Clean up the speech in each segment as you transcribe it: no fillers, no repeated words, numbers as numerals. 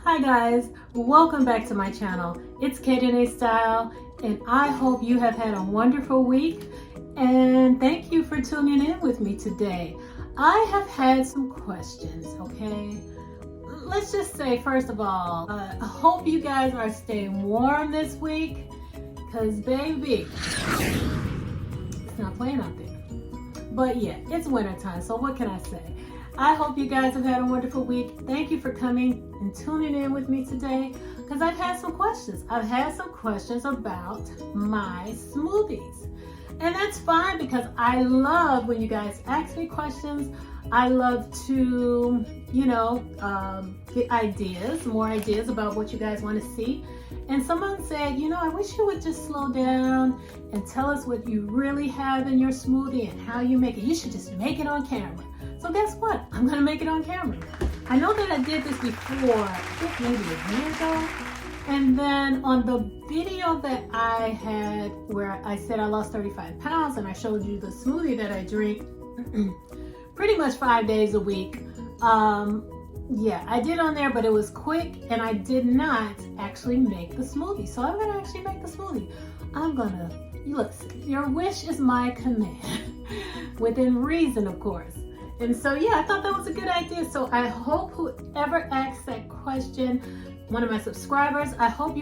Hi guys, welcome back to my channel. It's K Style, and I hope you have had a wonderful week, and thank you for tuning in with me today. I have had some questions, okay? Let's just say, first of all, I hope you guys are staying warm this week, because baby, it's not playing out there. But yeah, it's winter time, so what can I say? I hope you guys have had a wonderful week. Thank you for coming and tuning in with me today, because I've had some questions. I've had some questions about my smoothies. And that's fine, because I love when you guys ask me questions. I love to, get ideas, more ideas about what you guys want to see. And someone said, I wish you would just slow down and tell us what you really have in your smoothie and how you make it. You should just make it on camera. So guess what? I'm gonna make it on camera. I know that I did this before, I think maybe a year ago. And then on the video that I had where I said I lost 35 pounds and I showed you the smoothie that I drink pretty much 5 days a week. Yeah, I did on there, but it was quick and I did not actually make the smoothie. So I'm gonna actually make the smoothie. Look, your wish is my command. Within reason, of course. And so, yeah, I thought that was a good idea. So I hope whoever asked that question, one of my subscribers, I hope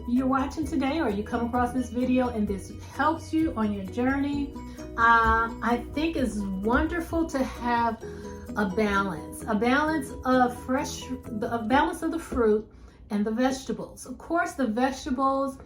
you're watching today, or you come across this video and this helps you on your journey. I think it's wonderful to have a balance of the fruit and the vegetables. Of course, the vegetables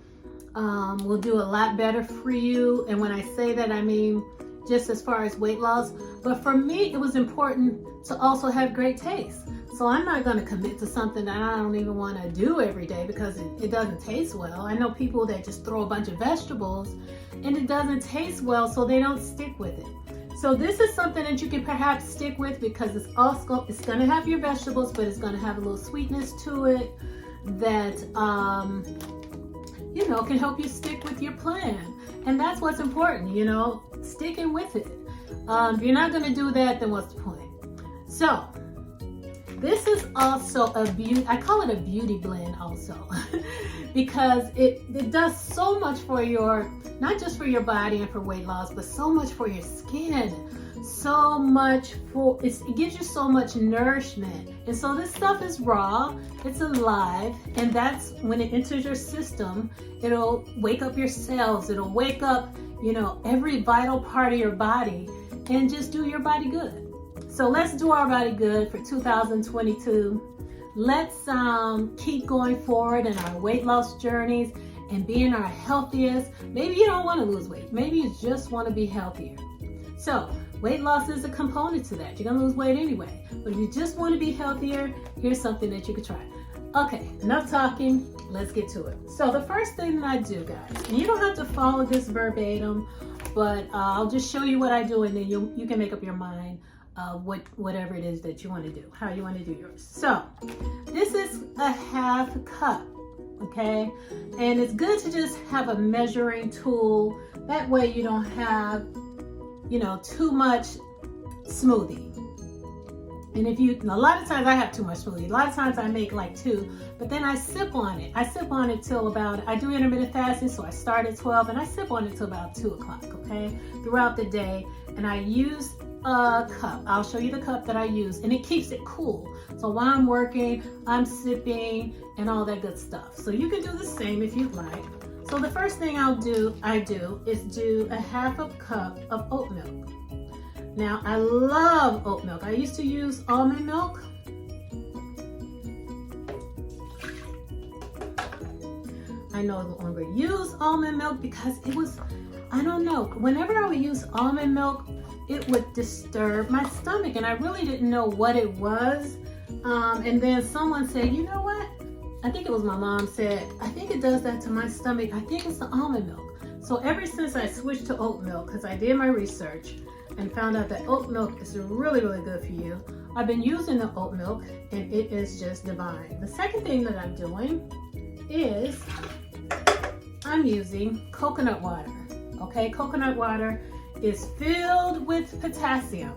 will do a lot better for you. And when I say that, I mean just as far as weight loss. But for me, it was important to also have great taste. So I'm not going to commit to something that I don't even want to do every day because it doesn't taste well. I know people that just throw a bunch of vegetables and it doesn't taste well, so they don't stick with it. So this is something that you can perhaps stick with, because it's going to have your vegetables, but it's going to have a little sweetness to it that can help you stick with your plan. And that's what's important, sticking with it. If you're not going to do that, then what's the point? So this is also I call it a beauty blend also, because it does so much for not just for your body and for weight loss, but so much for your skin. So much it gives you so much nourishment. And so this stuff is raw, it's alive, and that's when it enters your system, it'll wake up your cells, it'll wake up, every vital part of your body and just do your body good. So let's do our body good for 2022. Let's keep going forward in our weight loss journeys and being our healthiest. Maybe you don't want to lose weight. Maybe you just want to be healthier. So weight loss is a component to that. You're going to lose weight anyway. But if you just want to be healthier, here's something that you could try. Okay, enough talking. Let's get to it. So the first thing that I do, guys, and you don't have to follow this verbatim, but I'll just show you what I do, and then you can make up your mind whatever it is that you want to do, how you want to do yours. So this is a half cup, okay? And it's good to just have a measuring tool. That way you don't have too much smoothie. And a lot of times I have too much smoothie. A lot of times I make like 2, but then I sip on it. I sip on it till I do intermittent fasting, so I start at 12 and I sip on it till about 2 o'clock, okay? Throughout the day. And I use a cup. I'll show you the cup that I use, and it keeps it cool. So while I'm working, I'm sipping and all that good stuff. So you can do the same if you'd like. So the first thing I do is do a half a cup of oat milk. Now, I love oat milk. I used to use almond milk. I no longer use almond milk because it was, I don't know, whenever I would use almond milk, it would disturb my stomach, and I really didn't know what it was. And then someone said, you know what? I think it was my mom said, I think it does that to my stomach. I think it's the almond milk. So ever since I switched to oat milk, because I did my research and found out that oat milk is really, really good for you, I've been using the oat milk and it is just divine. The second thing that I'm doing is I'm using coconut water. Okay, coconut water is filled with potassium.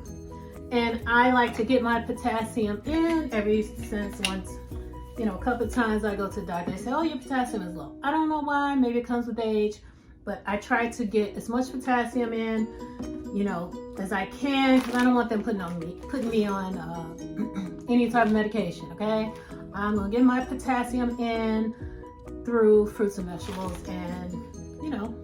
And I like to get my potassium in once you know, a couple of times I go to the doctor, they say, oh, your potassium is low. I don't know why, maybe it comes with age, but I try to get as much potassium in, you know, as I can, because I don't want them putting me on any type of medication, okay? I'm gonna get my potassium in through fruits and vegetables and, you know,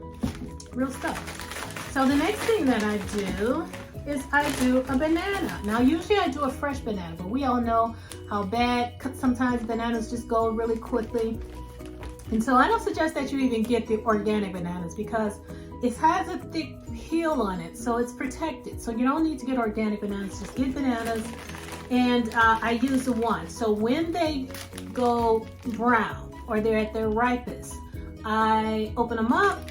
real stuff. So the next thing that I do is I do a banana. Now, usually I do a fresh banana, but we all know how bad sometimes bananas just go really quickly. And so I don't suggest that you even get the organic bananas because it has a thick peel on it, so it's protected. So you don't need to get organic bananas, just get bananas. And I use the one. So when they go brown or they're at their ripest, I open them up,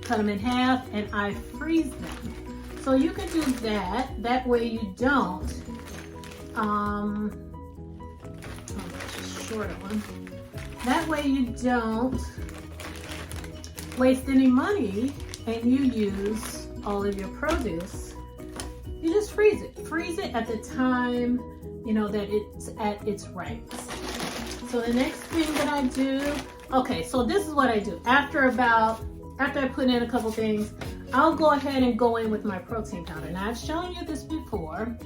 cut them in half, and I freeze them. So you can do that. That way you don't, shorter one. That way you don't waste any money and you use all of your produce. You just freeze it. Freeze it at the time, you know, that it's at its ripest. So the next thing that I do, okay, so this is what I do. After I put in a couple things, I'll go ahead and go in with my protein powder. Now, I've shown you this before.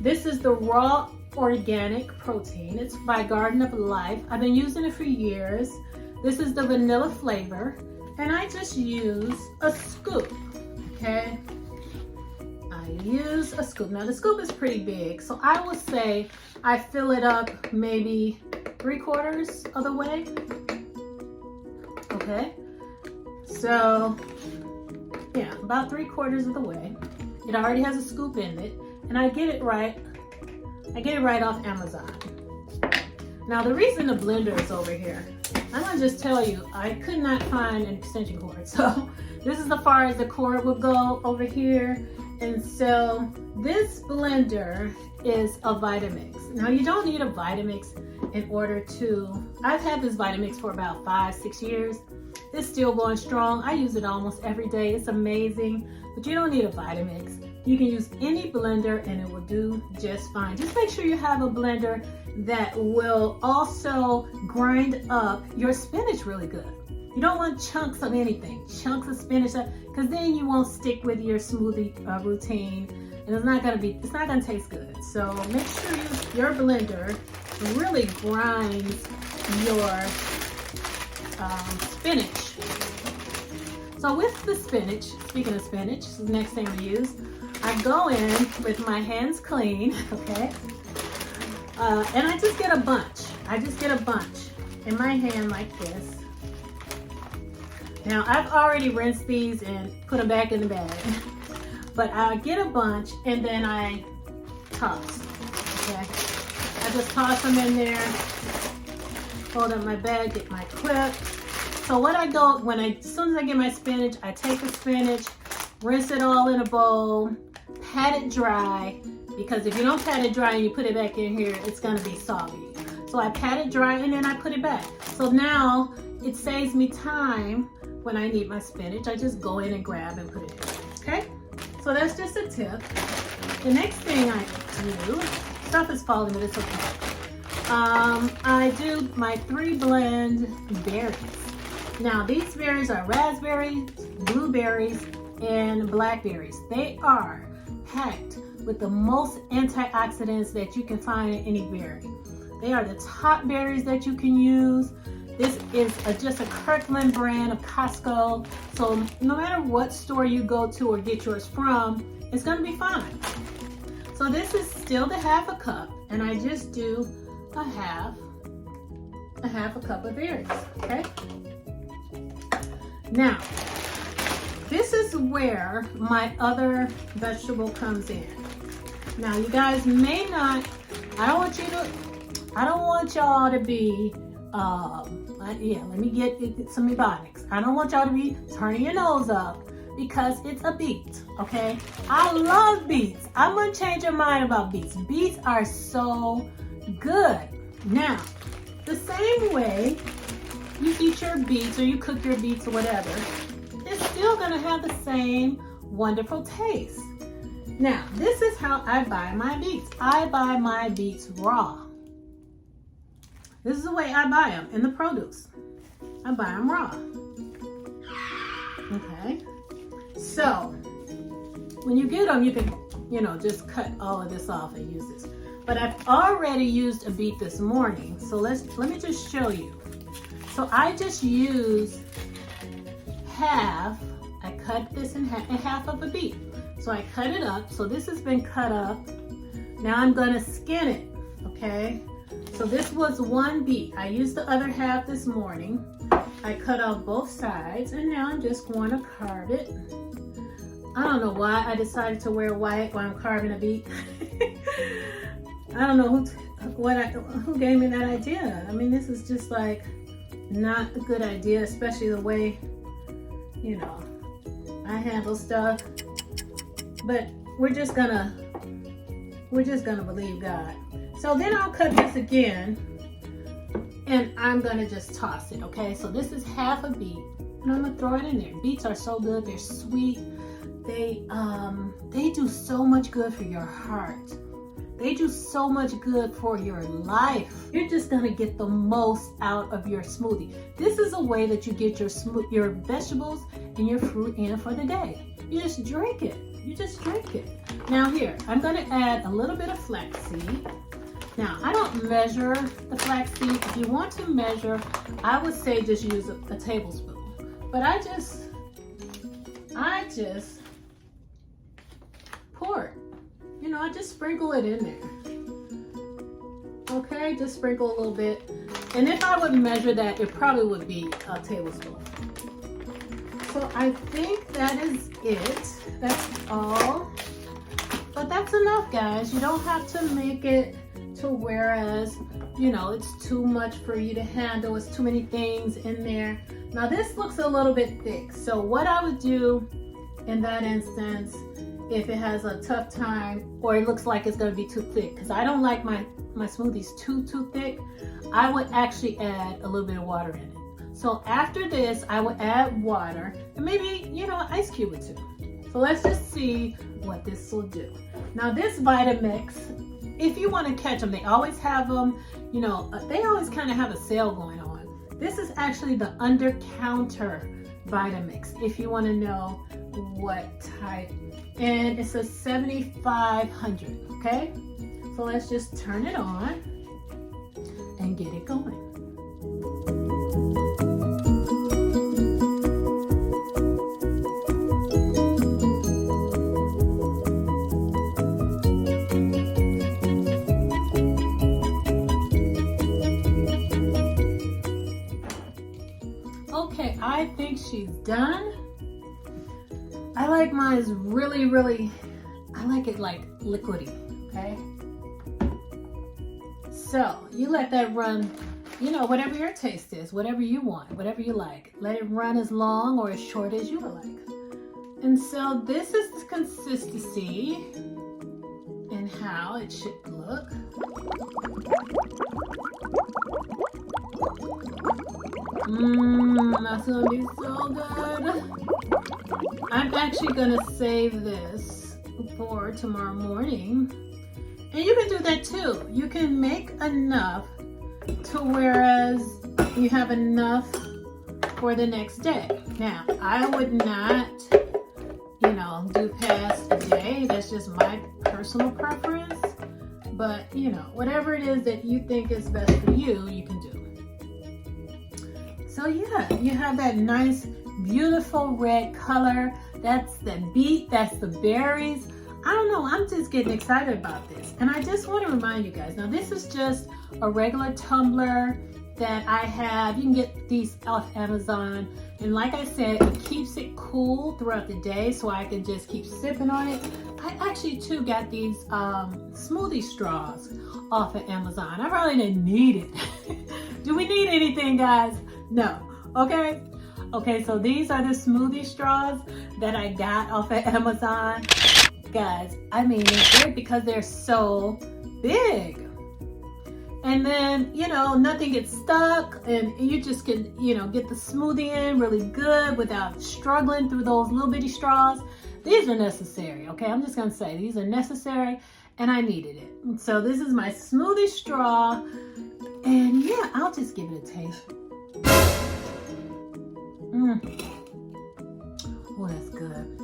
This is the raw organic protein. It's by Garden of Life. I've been using it for years. This is the vanilla flavor, and I just use a scoop, okay? I use a scoop. Now, the scoop is pretty big, so I would say I fill it up maybe 3/4 of the way, okay? So, yeah, about 3/4 of the way. It already has a scoop in it, and I get it right off Amazon. Now, the reason the blender is over here, I'm gonna just tell you, I could not find an extension cord. So this is as far as the cord would go over here. And so this blender is a Vitamix. Now, you don't need a Vitamix in order to, I've had this Vitamix for about 5-6 years. It's still going strong. I use it almost every day. It's amazing, but you don't need a Vitamix. You can use any blender and it will do just fine. Just make sure you have a blender that will also grind up your spinach really good. You don't want chunks of anything, chunks of spinach, because then you won't stick with your smoothie routine, and it's not gonna taste good. So make sure your blender really grinds your spinach. So with the spinach, speaking of spinach, this is the next thing I use. I go in with my hands clean, okay? And I just get a bunch. I just get a bunch in my hand like this. Now, I've already rinsed these and put them back in the bag. But I get a bunch and then I toss, okay? I just toss them in there, hold up my bag, get my clip. So what I go, as soon as I get my spinach, I take the spinach, rinse it all in a bowl, pat it dry, because if you don't pat it dry and you put it back in here, it's gonna be soggy. So I pat it dry and then I put it back. So now it saves me time when I need my spinach. I just go in and grab and put it in, okay? So that's just a tip. The next thing I do, stuff is falling, but it's okay. I do my 3-blend berries. Now, these berries are raspberries, blueberries, and blackberries. They are packed with the most antioxidants that you can find in any berry. They are the top berries that you can use. This is just a Kirkland brand of Costco. So no matter what store you go to or get yours from, it's gonna be fine. So this is still the 1/2 cup, and I just do a half a cup of berries, okay? Now, this is where my other vegetable comes in. Now, you guys may not, I don't want y'all to be, let me get some ebonics. I don't want y'all to be turning your nose up because it's a beet, okay? I love beets. I'm gonna change your mind about beets. Beets are so good. Now, the same way you eat your beets or you cook your beets or whatever, it's still gonna have the same wonderful taste. Now, this is how I buy my beets. I buy my beets raw. This is the way I buy them in the produce. I buy them raw. Okay. So when you get them, you can, just cut all of this off and use this. But I've already used a beet this morning. So let me just show you. So I just used half. I cut this in half of a beet. So I cut it up. So this has been cut up. Now I'm gonna skin it, okay? So this was one beet. I used the other half this morning. I cut off both sides, and now I'm just going to carve it. I don't know why I decided to wear white while I'm carving a beet. I don't know who gave me that idea. I mean, this is just like not a good idea, especially the way, I handle stuff. But we're just gonna believe God. So then I'll cut this again, and I'm gonna just toss it, okay? So this is half a beet, and I'm gonna throw it in there. Beets are so good, they're sweet. They do so much good for your heart. They do so much good for your life. You're just gonna get the most out of your smoothie. This is a way that you get your vegetables and your fruit in for the day. You just drink it. You just drink it. Now here, I'm gonna add a little bit of flax seed. Now, I don't measure the flax seed. If you want to measure, I would say just use a tablespoon. But I just pour it. I just sprinkle it in there. Okay, just sprinkle a little bit. And if I would measure that, it probably would be a tablespoon. So I think that is it. That's all. But that's enough, guys. You don't have to make it to whereas, it's too much for you to handle. It's too many things in there. Now this looks a little bit thick. So what I would do in that instance, if it has a tough time or it looks like it's gonna be too thick, because I don't like my smoothies too thick, I would actually add a little bit of water in it. So after this, I would add water and maybe, an ice cube or two. So let's just see what this will do. Now this Vitamix, if you want to catch them, they always have them, they always kind of have a sale going on. This is actually the under-counter Vitamix, if you want to know what type. And it's a 7500, okay? So let's just turn it on and get it going. Okay, I think she's done. I like mine really, I like it like liquidy, okay? So you let that run, whatever your taste is, whatever you want, whatever you like. Let it run as long or as short as you would like. And so this is the consistency and how it should look. That's gonna be so good. I'm actually gonna save this for tomorrow morning. And you can do that too. You can make enough to whereas you have enough for the next day. Now, I would not, do past a day. That's just my personal preference. But, whatever it is that you think is best for you, you can do. So yeah, you have that nice, beautiful red color. That's the beet, that's the berries. I don't know, I'm just getting excited about this. And I just want to remind you guys, now this is just a regular tumbler that I have. You can get these off Amazon. And like I said, it keeps it cool throughout the day so I can just keep sipping on it. I actually too got these smoothie straws off of Amazon. I probably didn't need it. Do we need anything, guys? No, okay? Okay, so these are the smoothie straws that I got off of Amazon. Guys, I mean, they're great because they're so big. And then, nothing gets stuck and you just can, get the smoothie in really good without struggling through those little bitty straws. These are necessary, okay? I'm just gonna say these are necessary and I needed it. So this is my smoothie straw. And yeah, yeah, I'll just give it a taste. Oh, that's good.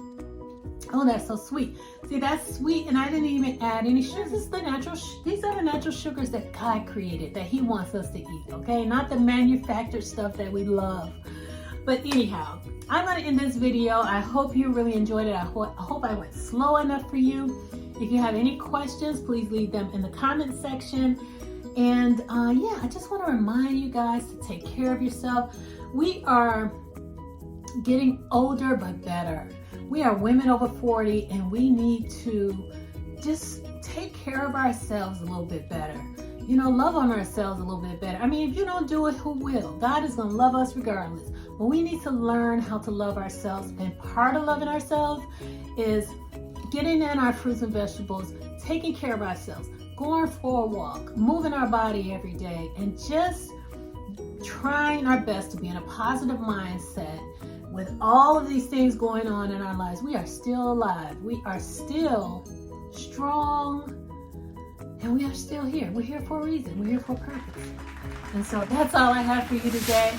Oh, that's so sweet. See, that's sweet, and I didn't even add any sugars. This is the natural. These are the natural sugars that God created, that He wants us to eat. Okay, not the manufactured stuff that we love. But anyhow, I'm gonna end this video. I hope you really enjoyed it. I hope I went slow enough for you. If you have any questions, please leave them in the comment section. And yeah, I just want to remind you guys to take care of yourself. We are getting older but better. We are women over 40, and we need to just take care of ourselves a little bit better. You know, love on ourselves a little bit better. I mean, if you don't do it, who will? God is going to love us regardless. But we need to learn how to love ourselves. And part of loving ourselves is getting in our fruits and vegetables, taking care of ourselves, going for a walk, moving our body every day, and just trying our best to be in a positive mindset. With all of these things going on in our lives, we are still alive. We are still strong, and we are still here. We're here for a reason. We're here for a purpose. And so that's all I have for you today.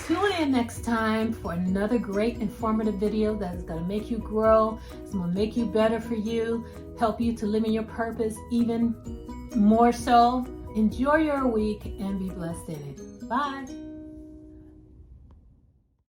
Tune in next time for another great informative video that is going to make you grow. It's going to make you better for you, help you to live in your purpose even more so. Enjoy your week and be blessed in it. Bye.